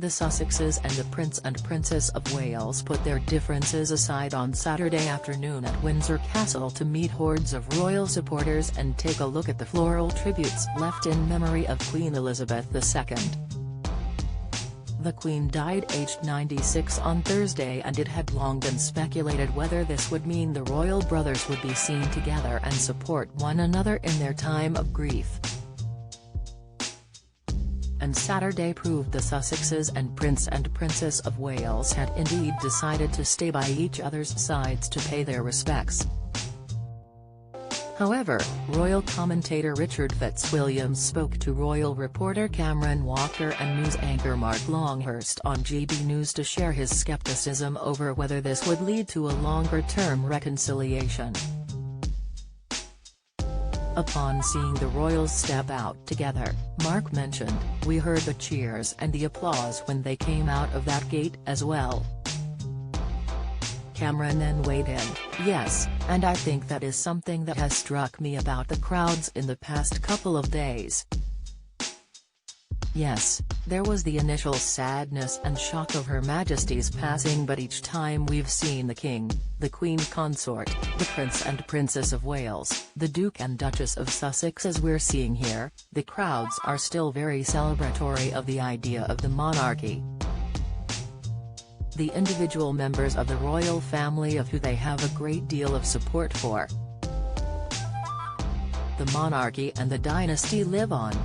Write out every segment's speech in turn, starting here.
The Sussexes and the Prince and Princess of Wales put their differences aside on Saturday afternoon at Windsor Castle to meet hordes of royal supporters and take a look at the floral tributes left in memory of Queen Elizabeth II. The Queen died aged 96 on Thursday, and it had long been speculated whether this would mean the royal brothers would be seen together and support one another in their time of grief. And Saturday proved the Sussexes and Prince and Princess of Wales had indeed decided to stay by each other's sides to pay their respects. However, royal commentator Richard Fitzwilliams spoke to royal reporter Cameron Walker and news anchor Mark Longhurst on GB News to share his skepticism over whether this would lead to a longer-term reconciliation. Upon seeing the royals step out together, Mark mentioned, "We heard the cheers and the applause when they came out of that gate as well." Cameron then weighed in, "Yes, and I think that is something that has struck me about the crowds in the past couple of days. Yes, there was the initial sadness and shock of Her Majesty's passing, but each time we've seen the King, the Queen Consort, the Prince and Princess of Wales, the Duke and Duchess of Sussex as we're seeing here, the crowds are still very celebratory of the idea of the monarchy. The individual members of the royal family of who they have a great deal of support for. The monarchy and the dynasty live on."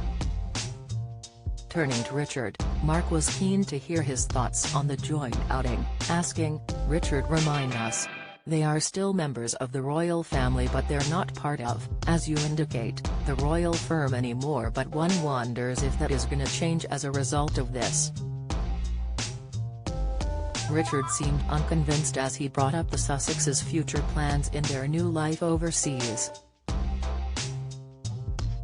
Turning to Richard, Mark was keen to hear his thoughts on the joint outing, asking, "Richard, remind us. They are still members of the royal family, but they're not part of, as you indicate, the royal firm anymore, but one wonders if that is gonna change as a result of this." Richard seemed unconvinced as he brought up the Sussexes' future plans in their new life overseas.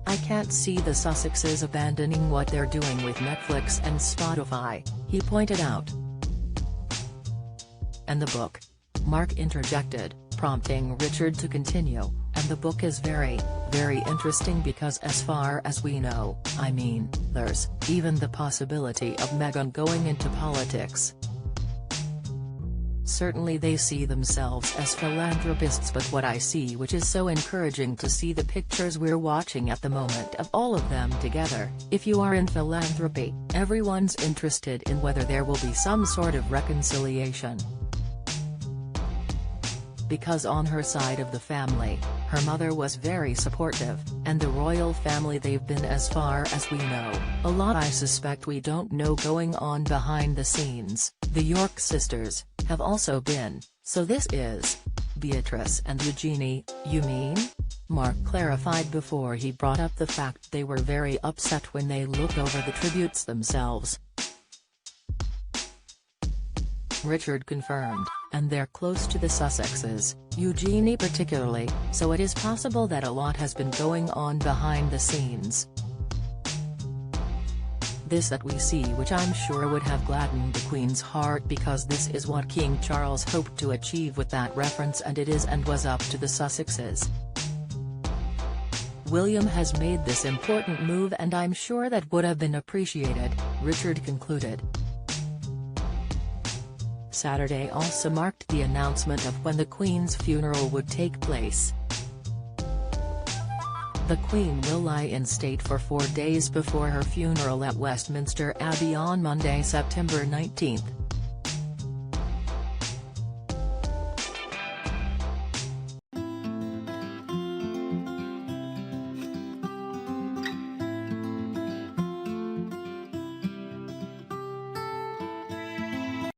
"I can't see the Sussexes abandoning what they're doing with Netflix and Spotify," he pointed out. "And the book?" Mark interjected, prompting Richard to continue, "And the book is very, very interesting because as far as we know, I mean, there's even the possibility of Meghan going into politics. Certainly they see themselves as philanthropists, but what I see, which is so encouraging to see the pictures we're watching at the moment of all of them together, if you are in philanthropy, everyone's interested in whether there will be some sort of reconciliation. Because on her side of the family, her mother was very supportive, and the royal family, they've been, as far as we know, a lot I suspect we don't know going on behind the scenes. The York sisters have also been, so this is Beatrice and Eugenie, you mean?" Mark clarified before he brought up the fact they were very upset when they looked over the tributes themselves. Richard confirmed, "And they're close to the Sussexes, Eugenie particularly, so it is possible that a lot has been going on behind the scenes. This that we see, which I'm sure would have gladdened the Queen's heart, because this is what King Charles hoped to achieve with that reference, and it is and was up to the Sussexes. William has made this important move and I'm sure that would have been appreciated," Richard concluded. Saturday also marked the announcement of when the Queen's funeral would take place. The Queen will lie in state for 4 days before her funeral at Westminster Abbey on Monday, September 19.